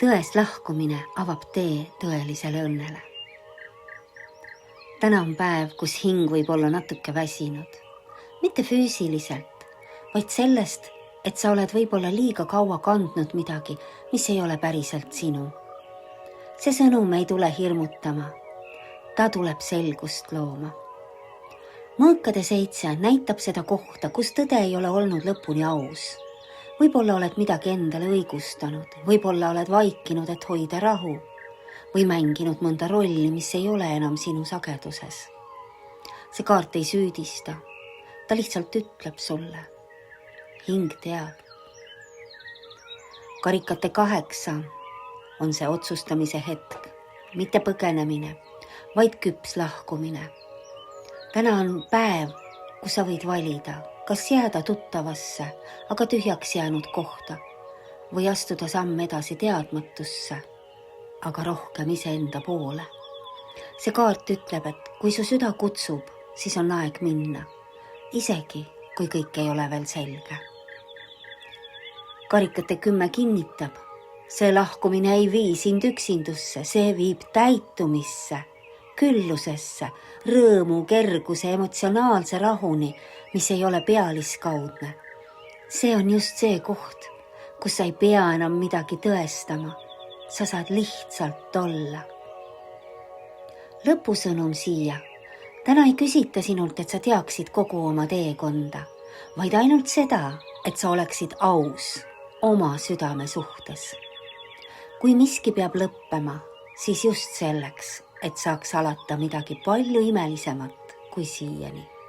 Tõest lahkumine avab tee tõelisele õnnele. Täna on päev, kus hing võib olla natuke väsinud. Mitte füüsiliselt, vaid sellest, et sa oled võib-olla liiga kaua kandnud midagi, mis ei ole päriselt sinu. See sõnum ei tule hirmutama. Ta tuleb selgust looma. Mõõkade 7 näitab seda kohta, kus tõde ei ole olnud lõpuni aus. Võib-olla oled midagi endale õigustanud, võib-olla oled vaikinud, et hoida rahu, või mänginud mõnda rolli, mis ei ole enam sinu sageduses. See kaart ei süüdista, ta lihtsalt ütleb sulle. Hing teab. Karikate 8 on see otsustamise hetk, mitte põgenemine, vaid küps lahkumine. Täna on päev, kus sa võid valida, kas jääda tuttavasse, aga tühjaks jäänud kohta või astuda samm edasi teadmatusse, aga rohkem iseenda poole. See kaart ütleb, et kui su süda kutsub, siis on aeg minna, isegi kui kõik ei ole veel selge. Karikate 10 kinnitab, see lahkumine ei vii sind üksindusse, see viib täitumisse, küllusesse, rõõmu, kerguse, emotsionaalse rahuni, mis ei ole pealiskaudne. See on just see koht, kus sa ei pea enam midagi tõestama. Sa saad lihtsalt olla. Lõpusõnum siia. Täna ei küsita sinult, et sa teaksid kogu oma teekonda, vaid ainult seda, et sa oleksid aus oma südame suhtes. Kui miski peab lõppema, siis just selleks, et saaks alata midagi palju imelisemat kui siiani.